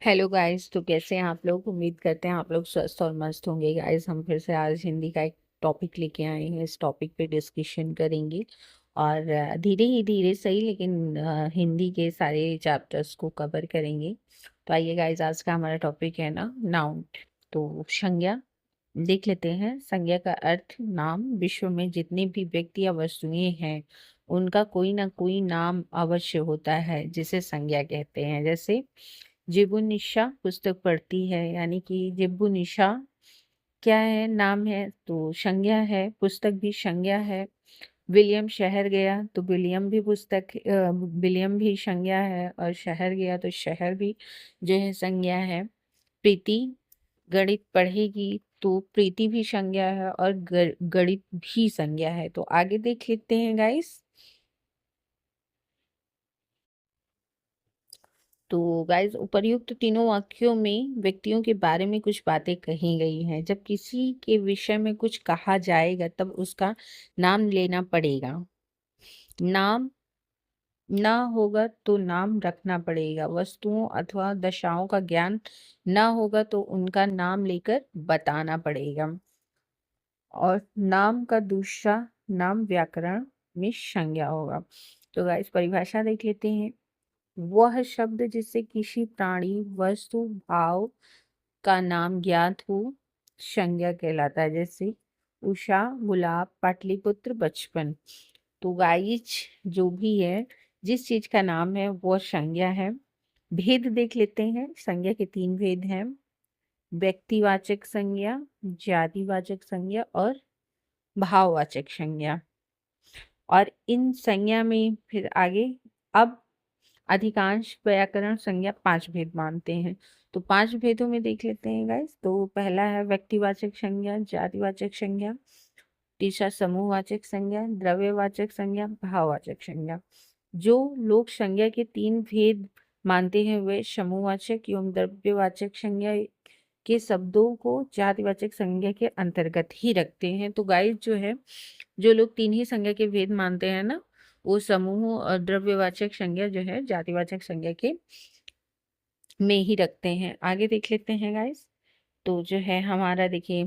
Hello guys. तो कैसे हैं आप लोग? उम्मीद करते हैं आप लोग स्वस्थ और मस्त होंगे। गाइस, हम फिर से आज हिंदी का एक टॉपिक लेके आए हैं। इस टॉपिक पे डिस्कशन करेंगे और धीरे ही धीरे सही, लेकिन हिंदी के सारे चैप्टर्स को कवर करेंगे। तो आइए गाइस, आज का हमारा टॉपिक है ना, नाउन। तो संज्ञा देख लेते हैं। संज्ञा का अर्थ नाम। विश्व में जितने भी व्यक्ति या वस्तुएं हैं, उनका कोई ना कोई नाम अवश्य होता है, जिसे संज्ञा कहते हैं। जैसे जिबू निशा पुस्तक पढ़ती है, यानी कि जिबू निशा क्या है? नाम है, तो संज्ञा है। पुस्तक भी संज्ञा है। विलियम शहर गया, तो विलियम भी विलियम भी संज्ञा है, और शहर गया तो शहर भी जो है संज्ञा है। प्रीति गणित पढ़ेगी, तो प्रीति भी संज्ञा है, और गणित भी संज्ञा है। तो आगे देख लेते हैं गाइस। तो गाइस, उपर्युक्त तीनों वाक्यों में व्यक्तियों के बारे में कुछ बातें कही गई हैं। जब किसी के विषय में कुछ कहा जाएगा, तब उसका नाम लेना पड़ेगा। नाम ना होगा तो नाम रखना पड़ेगा। वस्तुओं अथवा दशाओं का ज्ञान ना होगा तो उनका नाम लेकर बताना पड़ेगा। और नाम का दूसरा नाम व्याकरण में संज्ञा होगा। तो गाइस, परिभाषा देख लेते हैं। वह शब्द जिससे किसी प्राणी, वस्तु, भाव का नाम ज्ञात हो, संज्ञा कहलाता है। जैसे उषा, गुलाब, पाटलिपुत्र, बचपन। तो गाइस, जो भी है, जिस चीज का नाम है वो संज्ञा है। भेद देख लेते हैं। संज्ञा के तीन भेद हैं: व्यक्तिवाचक संज्ञा, जातिवाचक संज्ञा और भाववाचक संज्ञा। और इन संज्ञा में फिर आगे अब अधिकांश व्याकरण संज्ञा पांच भेद मानते हैं। तो पांच भेदों में देख लेते हैं गाइस। तो पहला है व्यक्तिवाचक संज्ञा, जातिवाचक संज्ञा, तीसरा समूहवाचक संज्ञा, द्रव्यवाचक संज्ञा, भाववाचक संज्ञा। जो लोग संज्ञा के तीन भेद मानते हैं, वे समूहवाचक एवं द्रव्यवाचक संज्ञा के शब्दों को जातिवाचक संज्ञा के अंतर्गत ही रखते हैं। तो गाइस, जो है, जो लोग तीन ही संज्ञा के भेद मानते हैं ना, वो समूह और द्रव्यवाचक संज्ञा जो है जातिवाचक संज्ञा के में ही रखते हैं। आगे देख लेते हैं गाइस। तो जो है हमारा, देखिए,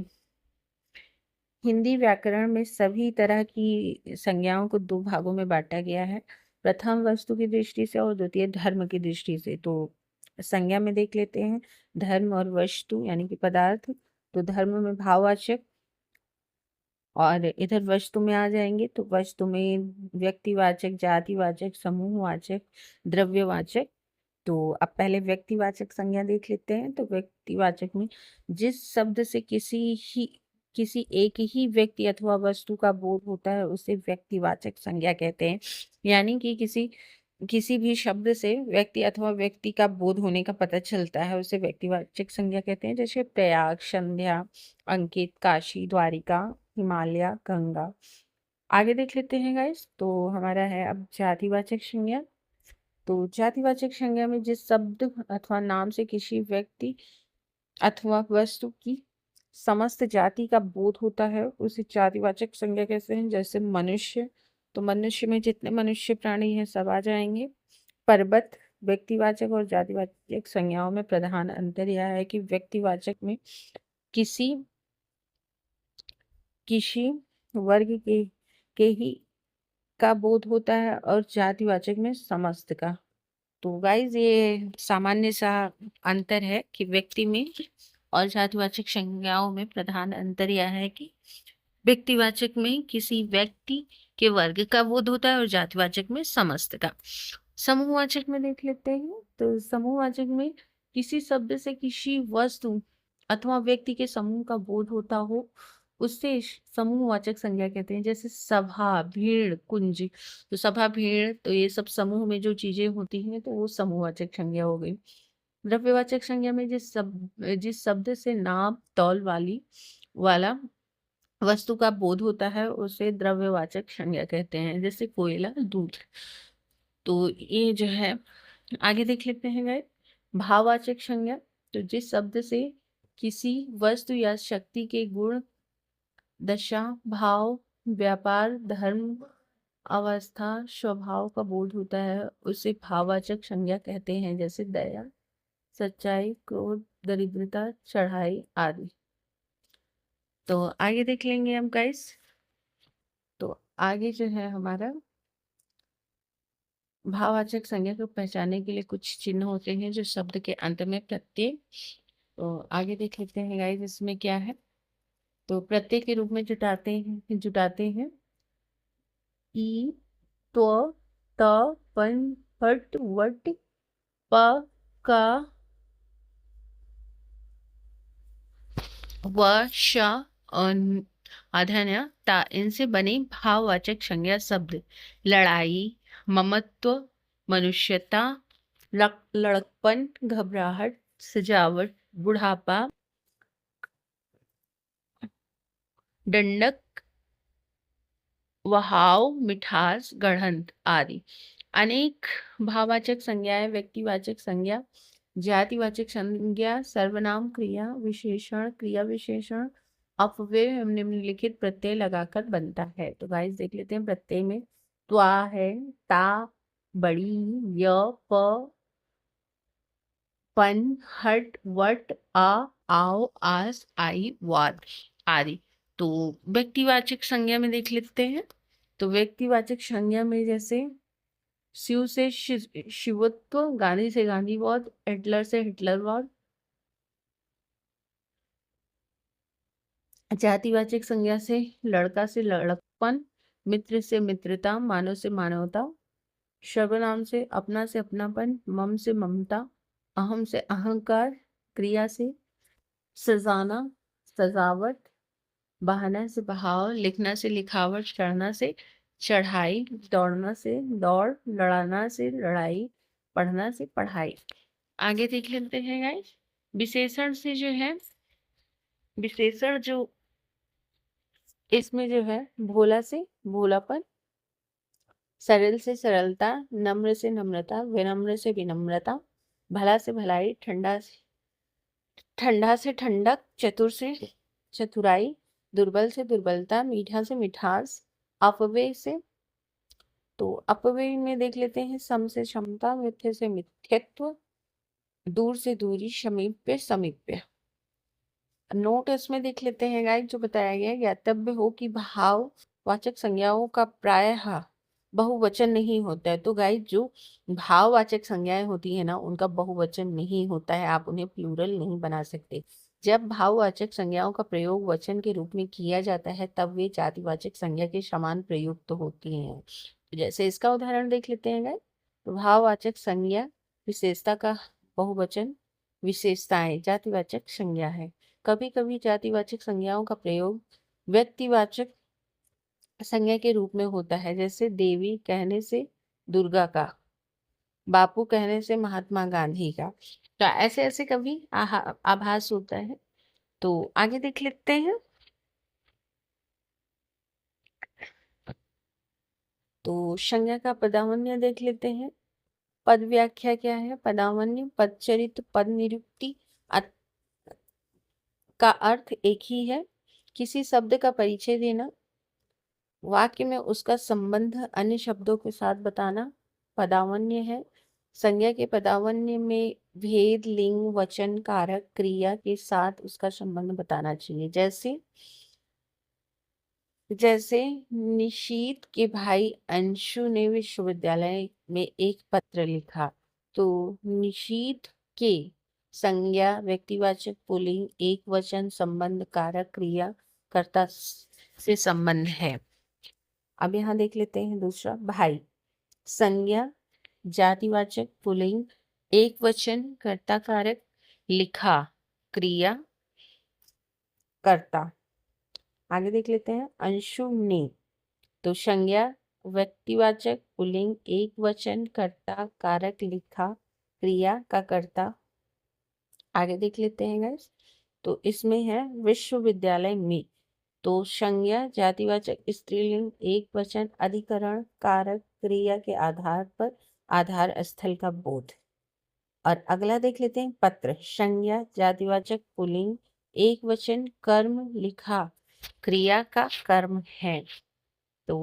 हिंदी व्याकरण में सभी तरह की संज्ञाओं को दो भागों में बांटा गया है। प्रथम वस्तु की दृष्टि से और द्वितीय धर्म की दृष्टि से। तो संज्ञा में देख लेते हैं धर्म और वस्तु, यानी कि पदार्थ। तो धर्म में भाववाचक, और इधर वस्तु में आ जाएंगे तो वस्तु में व्यक्तिवाचक, जातिवाचक, समूहवाचक, द्रव्यवाचक। तो अब पहले व्यक्तिवाचक संज्ञा देख लेते हैं। तो व्यक्तिवाचक में जिस शब्द से किसी एक ही व्यक्ति अथवा वस्तु का बोध होता है, उसे व्यक्तिवाचक संज्ञा कहते हैं। यानी कि किसी किसी भी शब्द से व्यक्ति अथवा व्यक्ति का बोध होने का पता चलता है, उसे व्यक्तिवाचक संज्ञा कहते हैं। जैसे प्रयाग, संध्या, अंकित, काशी, द्वारिका, हिमालय, गंगा। आगे देख लेते हैं गाइस। तो हमारा है अब जातिवाचक संज्ञा। तो जातिवाचक संज्ञा में जिस शब्द अथवा नाम से किसी व्यक्ति अथवा वस्तु की समस्त जाति का बोध होता है, उसे जातिवाचक संज्ञा कहते हैं। जैसे मनुष्य, तो मनुष्य में जितने मनुष्य प्राणी हैं सब आ जाएंगे। पर्वत। व्यक्तिवाचक और जातिवाचक संज्ञाओं में प्रधान अंतर यह है कि व्यक्तिवाचक में किसी किसी वर्ग के ही का बोध होता है, और जातिवाचक में समस्त का। तो गाइज, ये सामान्य सा अंतर है कि व्यक्ति में और जातिवाचक संज्ञाओं में प्रधान अंतर यह है कि व्यक्तिवाचक में किसी व्यक्ति के वर्ग का बोध होता है, और जातिवाचक में समस्त का। समूहवाचक में देख लेते हैं। तो समूहवाचक में किसी शब्द से किसी वस्तु अथवा व्यक्ति के समूह का बोध होता हो, उससे समूहवाचक संज्ञा कहते हैं। जैसे सभा, भीड़, कुंज। तो सभा, भीड़, तो ये सब समूह में जो चीजें होती हैं, तो वो समूहवाचक संज्ञा हो गई। द्रव्यवाचक संज्ञा में जिस शब्द से नाप तौल वाला वस्तु का बोध होता है, उसे द्रव्यवाचक संज्ञा कहते हैं। जैसे कोयला, दूध। तो ये जो है, आगे देख लेते हैं गाइस। भाववाचक संज्ञा, तो जिस शब्द से किसी वस्तु या शक्ति के गुण, दशा, भाव, व्यापार, धर्म, अवस्था, स्वभाव का बोध होता है, उसे भाववाचक संज्ञा कहते हैं। जैसे दया, सच्चाई, क्रोध, दरिद्रता, चढ़ाई आदि। तो आगे देख लेंगे हम गाइस। तो आगे जो है हमारा भाववाचक संज्ञा को पहचानने के लिए कुछ चिन्ह होते हैं जो शब्द के अंत में प्रत्यय। तो आगे देख लेते हैं गाइस इसमें क्या है। तो प्रत्यय के रूप में जुटाते हैं ई, त्व, त, पन, फट, वट, प, क, व, श, अन, आधान्य, ता, इनसे बने भाववाचक संज्ञा शब्द लड़ाई, ममत्व, मनुष्यता, लड़कपन, घबराहट, सजावट, बुढ़ापा, दंडक, वहाव, मिठास, गढ़ंत आदि। अनेक भाववाचक संज्ञाएं व्यक्तिवाचक संज्ञा, जातिवाचक संज्ञा, सर्वनाम, क्रिया विशेषण, क्रिया विशेषण, अपव्यय एवं निम्नलिखित प्रत्यय लगाकर बनता है। तो गाइस देख लेते हैं। प्रत्यय में त्वा है, ता, बड़ी, य, प, पन, हट, वट, आ, आओ, आस, आई, वाद आदि। तो व्यक्तिवाचक संज्ञा में देख लेते हैं। तो व्यक्तिवाचक संज्ञा में जैसे शिव से शिवत्व, गांधी से गांधीवाद, हिटलर से हिटलरवाद। जातिवाचक संज्ञा से लड़का से लड़कपन, मित्र से मित्रता, मानव से मानवता, सर्वनाम से अपनापन, मम से ममता, अहम से अहंकार, क्रिया से सजाना, सजावट, बहाना से बहाव, लिखना से लिखावट, चढ़ना से चढ़ाई, दौड़ना से दौड़, लड़ाना से लड़ाई, पढ़ना से पढ़ाई। आगे देख लेते हैं गाइस। विशेषण से जो है, विशेषण जो इसमें जो है भोला से भोलापन, सरल से सरलता, नम्र से नम्रता, विनम्र से विनम्रता, भला से भलाई, ठंडा से ठंडक, चतुर से चतुराई, दुर्बल से दुर्बलता, मीठा से मिठास, अपव्यय से। तो अपव्यय में देख लेते हैं सम से क्षमता, मिथ्य से मिथ्यत्व, दूर से दूरी, समीप्य समीप्य। नोट इसमें देख लेते हैं गाइस जो बताया गया है। ज्ञातव्य हो कि भाववाचक संज्ञाओं का प्रायः बहुवचन नहीं होता है। तो गाइस जो भाववाचक संज्ञाएं होती है ना उनका बहुवचन नहीं होता है, आप उन्हें प्लूरल नहीं बना सकते। जब भाववाचक संज्ञाओं का प्रयोग वचन के रूप में किया जाता है तब वे जातिवाचक संज्ञा के समान प्रयुक्त होती हैं। तो जैसे इसका उदाहरण देख लेते हैं गाइस। तो भाववाचक संज्ञा विशेषता का बहुवचन, विशेषताएं जातिवाचक संज्ञा है। कभी कभी जातिवाचक संज्ञाओं का प्रयोग व्यक्तिवाचक संज्ञा के रूप में होता है। जैसे देवी कहने से दुर्गा का, बापू कहने से महात्मा गांधी का। तो ऐसे ऐसे कभी आभास होता है। तो आगे देख लेते हैं। तो संज्ञा का पदावन्य देख लेते हैं। पद व्याख्या क्या है? पदावन्य पद चरित्र पद निरुक्ति का अर्थ एक ही है। किसी शब्द का परिचय देना, वाक्य में उसका संबंध अन्य शब्दों के साथ बताना पदावन्य है। संज्ञा के पदावन्य में भेद, लिंग, वचन, कारक, क्रिया के साथ उसका संबंध बताना चाहिए। जैसे जैसे निशीत के भाई अंशु ने विश्वविद्यालय में एक पत्र लिखा। तो निशीत के संज्ञा व्यक्तिवाचक पुल्लिंग एक वचन, संबंध, कारक, क्रिया, कर्ता से संबंध है। अब यहाँ देख लेते हैं दूसरा भाई। संज्ञा जातिवाचक पुल्लिंग एक वचन, कर्ता कारक, लिखा, क्रिया, कर्ता। आगे देख लेते हैं अंशु ने। तो संज्ञा व्यक्तिवाचक पुल्लिंग एक वचन, कर्ता कारक, लिखा, क्रिया का कर्ता। आगे देख लेते हैं गाइस। तो इसमें है विश्वविद्यालय में। तो संज्ञा जातिवाचक स्त्रीलिंग एक वचन, अधिकरण, कारक, क्रिया के आधार पर आधार स्थल का बोध। और अगला देख लेते हैं पत्र। संज्ञा जातिवाचक पुल्लिंग एक वचन, कर्म, लिखा, क्रिया का कर्म है। तो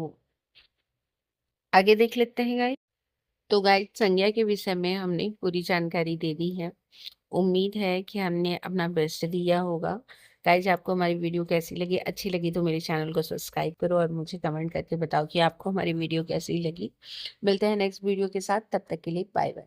आगे देख लेते हैं गाइस। तो गाइस संज्ञा के विषय में हमने पूरी जानकारी दे दी है। उम्मीद है कि हमने अपना बेस्ट दिया होगा। गाइज, आपको हमारी वीडियो कैसी लगी? अच्छी लगी तो मेरे चैनल को सब्सक्राइब करो और मुझे कमेंट करके बताओ कि आपको हमारी वीडियो कैसी लगी। मिलते हैं नेक्स्ट वीडियो के साथ, तब तक के लिए बाय बाय।